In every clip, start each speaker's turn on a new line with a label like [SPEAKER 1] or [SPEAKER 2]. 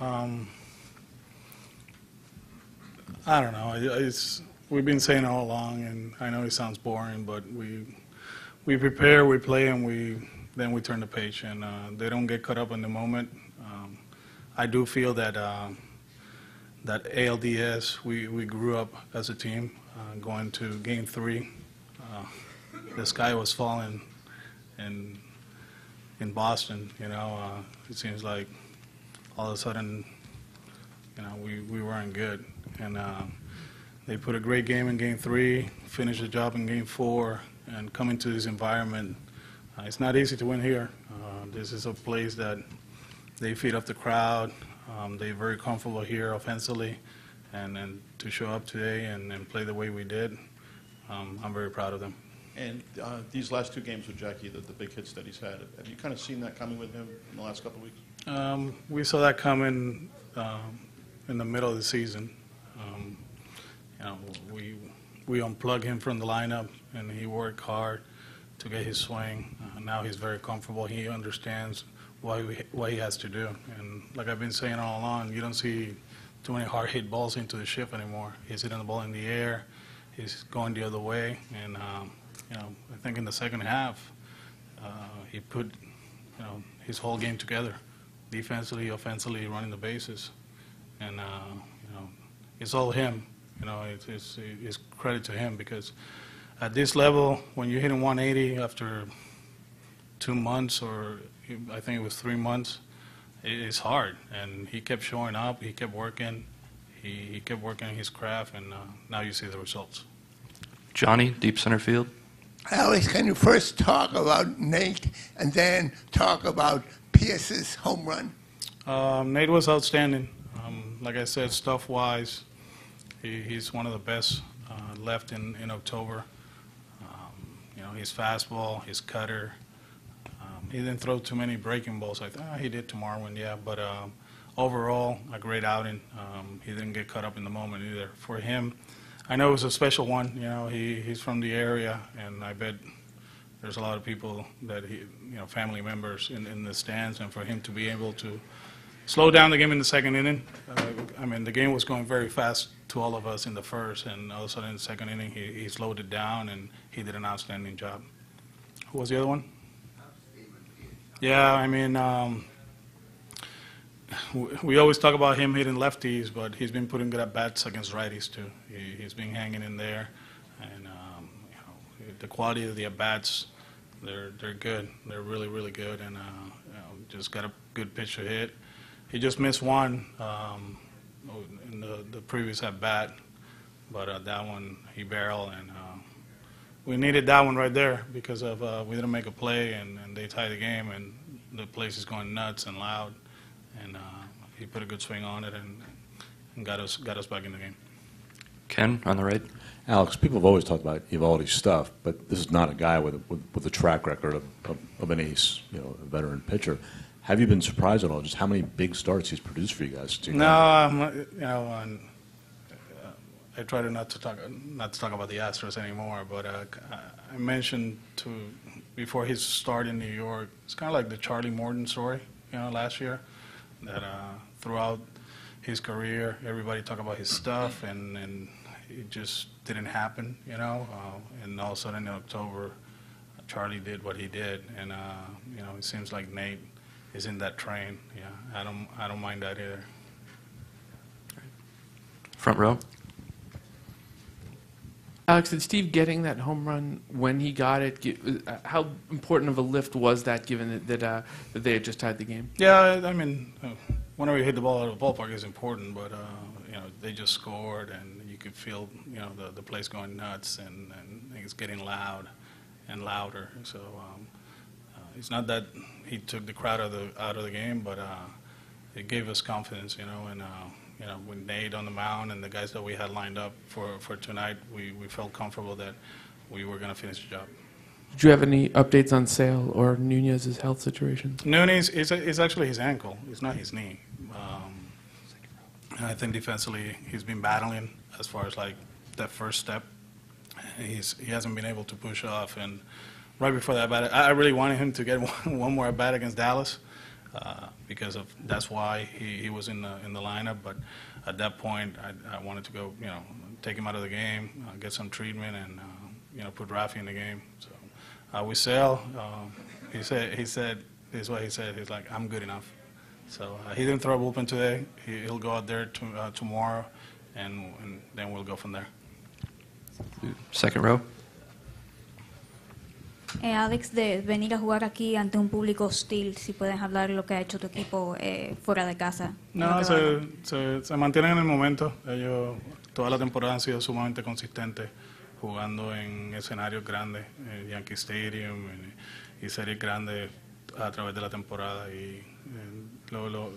[SPEAKER 1] Um, I don't know. We've been saying all along, and I know it sounds boring, but we prepare, we play, and then we turn the page, and they don't get caught up in the moment. I do feel that that ALDS, we grew up as a team, going to Game 3. The sky was falling in Boston. It seems like all of a sudden, we weren't good, and they put a great game in Game 3, finished the job in Game 4, and come into this environment. It's not easy to win here. This is a place that they feed up the crowd. They're very comfortable here offensively, and to show up today and play the way we did, I'm very proud of them.
[SPEAKER 2] And these last 2 games with Jackie, the big hits that he's had, have you kind of seen that coming with him in the last couple of weeks?
[SPEAKER 1] We saw that coming in the middle of the season. We unplugged him from the lineup, and he worked hard to get his swing. Now he's very comfortable. He understands what he has to do. And like I've been saying all along, you don't see too many hard hit balls into the shift anymore. He's hitting the ball in the air. He's going the other way. And I think in the second half, he put his whole game together, defensively, offensively, running the bases. And it's all him. It's credit to him, because at this level, when you're hitting 180 after 2 months, or I think it was 3 months, it's hard. And he kept showing up. He kept working. He kept working his craft, and now you see the results.
[SPEAKER 3] Johnny, deep center field.
[SPEAKER 4] Alex, can you first talk about Nate and then talk about Pierce's home run?
[SPEAKER 1] Nate was outstanding. Like I said, stuff-wise, he's one of the best left in October. His fastball, his cutter. He didn't throw too many breaking balls. I thought he did tomorrow, yeah. But overall, a great outing. He didn't get caught up in the moment either. For him, I know it was a special one. He's from the area, and I bet there's a lot of people that family members in the stands, and for him to be able to slow down the game in the second inning. The game was going very fast to all of us in the first, and all of a sudden in the second inning, he slowed it down, and he did an outstanding job. Who was the other one? Yeah, we always talk about him hitting lefties, but he's been putting good at-bats against righties, too. He's been hanging in there, and the quality of the at-bats, they're good. They're really, really good, and just got a good pitch to hit. He just missed one in the previous at-bat, but that one he barreled, and we needed that one right there because of we didn't make a play, and they tied the game, and the place is going nuts and loud, and he put a good swing on it and got us back in the game.
[SPEAKER 3] Ken, on the right.
[SPEAKER 5] Alex, people have always talked about Eovaldi's stuff, but this is not a guy with a track record of an ace, a veteran pitcher. Have you been surprised at all just how many big starts he's produced for you guys?
[SPEAKER 1] No, I try to not to talk about the Astros anymore. But I mentioned before his start in New York, it's kind of like the Charlie Morton story, last year, that throughout his career, everybody talked about his stuff, and it just didn't happen, and all of a sudden in October, Charlie did what he did, and it seems like Nate is in that train. Yeah, I don't mind that either.
[SPEAKER 3] Front row.
[SPEAKER 6] Alex, did Steve getting that home run when he got it, how important of a lift was that, given that they had just tied the game? Yeah,
[SPEAKER 1] whenever you hit the ball out of the ballpark is important, but they just scored, and you could feel the place going nuts, and it's getting loud and louder. So it's not that he took the crowd out of the game, but it gave us confidence, and with Nate on the mound and the guys that we had lined up for tonight, we felt comfortable that we were going to finish the job.
[SPEAKER 6] Did you have any updates on Sale or Nunez's health situation?
[SPEAKER 1] Nunez is actually his ankle. It's not his knee. And I think defensively he's been battling as far as like that first step. He hasn't been able to push off. And right before that bat, I really wanted him to get one more at bat against Dallas. because of that's why he was in the lineup. But at that point, I wanted to go, take him out of the game, get some treatment, and put Rafi in the game. So with Sale, he said this is what he said. He's like, I'm good enough. So he didn't throw a bullpen today. He'll go out there tomorrow, and then we'll go from there.
[SPEAKER 3] Second row.
[SPEAKER 7] Alex, de venir a jugar aquí ante un público hostil, si puedes hablar lo que ha hecho tu equipo fuera de casa.
[SPEAKER 1] No, se mantienen en el momento. Ellos toda la temporada han sido sumamente consistentes, jugando en escenarios grandes, Yankee Stadium y series grandes a través de la temporada. Y lo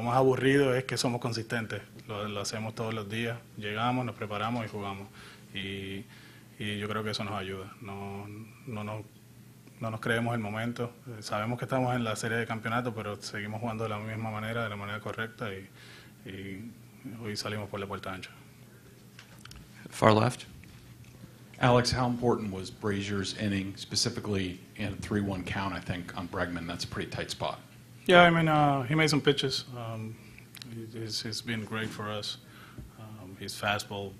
[SPEAKER 1] más aburrido es que somos consistentes. Lo hacemos todos los días. Llegamos, nos preparamos y jugamos. Y yo creo que eso nos ayuda. No nos creemos el momento. Sabemos que estamos en la serie de campeonato, pero seguimos jugando de la misma manera, de la manera correcta, y hoy salimos por la puerta ancha.
[SPEAKER 3] Far left.
[SPEAKER 8] Alex, how important was Brazier's inning, specifically in a 3-1 count, I think, on Bregman? That's a pretty tight spot.
[SPEAKER 1] Yeah, I mean, he made some pitches. He's been great for us. His fastball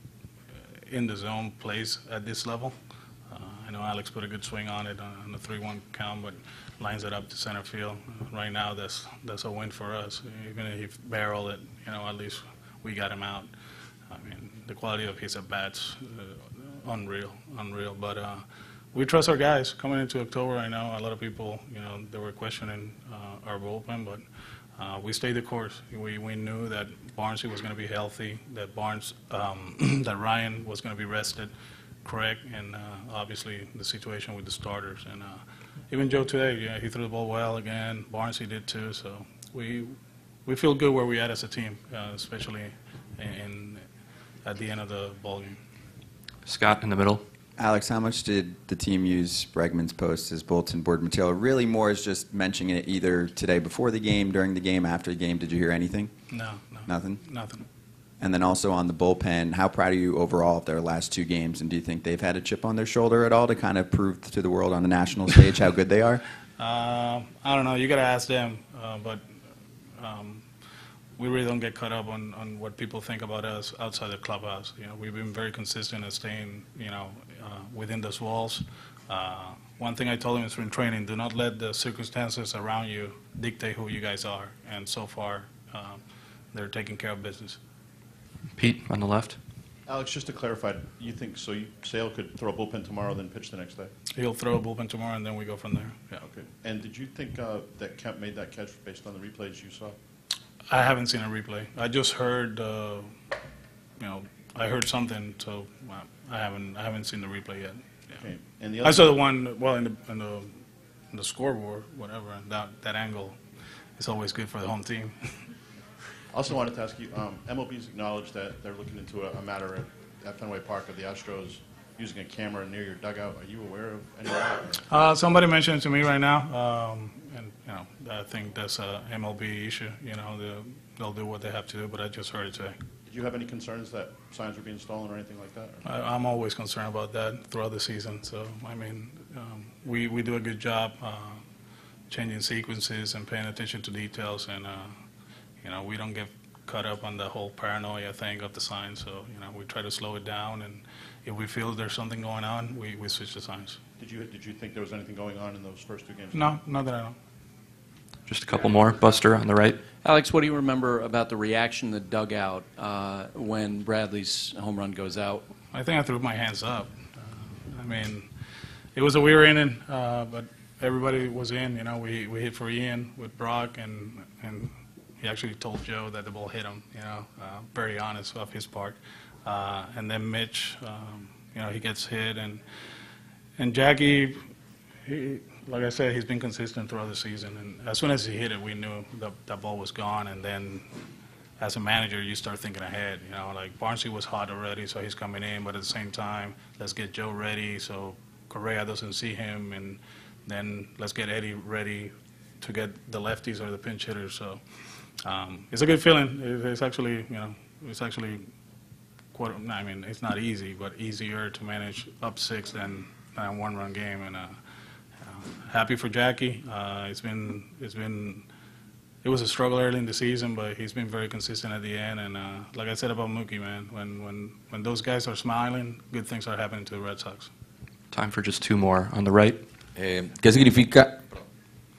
[SPEAKER 1] in the zone plays at this level. I know Alex put a good swing on it on the 3-1 count, but lines it up to center field. Right now, that's a win for us. Even if he barreled it, at least we got him out. I mean, the quality of his at-bats, unreal. But we trust our guys. Coming into October, I know a lot of people, they were questioning our bullpen, but we stayed the course. We knew that Barnesy was going to be healthy, that that Ryan was going to be rested, correct, and obviously the situation with the starters. And even Joe today, he threw the ball well again. Barnesy did too. So we feel good where we're at as a team, especially at the end of the ball game.
[SPEAKER 3] Scott in the middle.
[SPEAKER 9] Alex, how much did the team use Bregman's post as bulletin board material? Really more is just mentioning it either today before the game, during the game, after the game. Did you hear anything?
[SPEAKER 1] No.
[SPEAKER 9] Nothing?
[SPEAKER 1] Nothing.
[SPEAKER 9] And then also on the bullpen, how proud are you overall of their last two games? And do you think they've had a chip on their shoulder at all to kind of prove to the world on the national stage how good they are?
[SPEAKER 1] I don't know. You got to ask them. But we really don't get caught up on what people think about us outside the clubhouse. We've been very consistent in staying, within those walls. One thing I told him is in training, do not let the circumstances around you dictate who you guys are. And so far, they're taking care of business.
[SPEAKER 3] Pete on the left.
[SPEAKER 2] Alex, just to clarify, you think Sale could throw a bullpen tomorrow, then pitch the next day?
[SPEAKER 1] He'll throw a bullpen tomorrow, and then we go from there. Yeah.
[SPEAKER 2] Okay. And did you think that Kemp made that catch based on the replays you saw?
[SPEAKER 1] I haven't seen a replay. I just heard, I heard something, so I haven't seen the replay yet. Yeah.
[SPEAKER 2] Okay. And the
[SPEAKER 1] I
[SPEAKER 2] other
[SPEAKER 1] saw the one, well, in the scoreboard, whatever, and that angle is always good for the home team.
[SPEAKER 2] Also wanted to ask you, MLB's acknowledged that they're looking into a matter at Fenway Park of the Astros using a camera near your dugout. Are you aware of any of that?
[SPEAKER 1] Somebody mentioned it to me right now, and I think that's a MLB issue. They'll do what they have to do, but I just heard it today.
[SPEAKER 2] Did you have any concerns that signs were being stolen or anything like that?
[SPEAKER 1] I'm always concerned about that throughout the season. So I mean, we do a good job changing sequences and paying attention to details, and we don't get caught up on the whole paranoia thing of the signs. So we try to slow it down, and if we feel there's something going on, we switch the signs.
[SPEAKER 2] Did you think there was anything going on in those first two games?
[SPEAKER 1] No, not that I know.
[SPEAKER 3] Just a couple more. Buster on the right.
[SPEAKER 10] Alex, what do you remember about the reaction in the dugout when Bradley's home run goes out?
[SPEAKER 1] I think I threw my hands up. I mean, it was a weird inning, but everybody was in. We hit for Ian with Brock, and he actually told Joe that the ball hit him. Very honest of his part. And then Mitch, he gets hit, and Jackie, like I said, he's been consistent throughout the season. And as soon as he hit it, we knew that ball was gone. And then, as a manager, you start thinking ahead. Like Barnesy was hot already, so he's coming in. But at the same time, let's get Joe ready so Correa doesn't see him, and then let's get Eddie ready to get the lefties or the pinch hitters. So it's a good feeling. It's actually, it's not easy, but easier to manage up 6 than a one-run game. And happy for Jackie. It's been it was a struggle early in the season, but he's been very consistent at the end. And like I said about Mookie, man, when those guys are smiling, good things are happening to the Red Sox.
[SPEAKER 3] Time for just two more on the right.
[SPEAKER 11] ¿Qué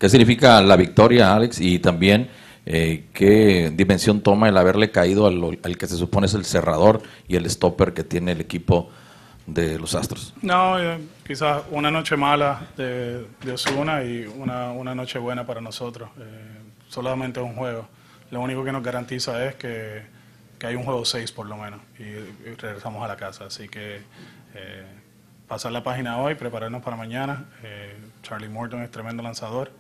[SPEAKER 11] significa la victoria, Alex? Y también, ¿qué dimensión toma el haberle caído al que se supone es el cerrador y el stopper que tiene el equipo de los Astros?
[SPEAKER 1] No, quizás una noche mala de Osuna y una noche buena para nosotros. Solamente un juego. Lo único que nos garantiza es que hay un juego 6 por lo menos y regresamos a la casa. Así que pasar la página hoy, prepararnos para mañana. Charlie Morton es tremendo lanzador.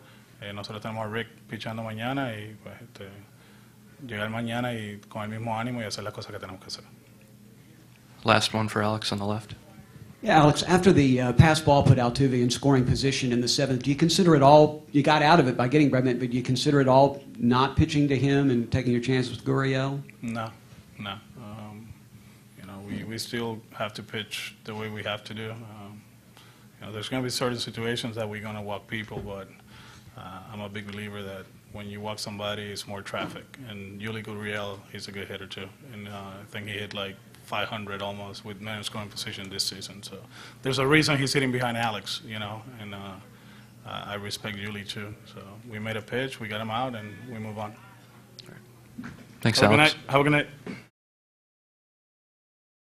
[SPEAKER 1] Nosotros tenemos a Rick pichando mañana y pues, llegar mañana y con el mismo ánimo y hacer las cosas que tenemos que hacer.
[SPEAKER 3] Last one for Alex on the left.
[SPEAKER 12] Yeah, Alex, after the pass ball put Altuve in scoring position in the 7th, do you consider it all, you got out of it by getting Bregman, but do you consider it all not pitching to him and taking your chances with Gurriel?
[SPEAKER 1] No. We still have to pitch the way we have to do. There's going to be certain situations that we're going to walk people, but I'm a big believer that when you walk somebody, it's more traffic. And Yuli Gurriel, he's a good hitter too. And I think he hit like 500 almost with men in scoring position this season. So there's a reason he's sitting behind Alex, and I respect Yuli too. So we made a pitch, we got him out, and we move on.
[SPEAKER 3] Thanks,
[SPEAKER 1] Have a good
[SPEAKER 3] Alex.
[SPEAKER 1] night. Have a good night.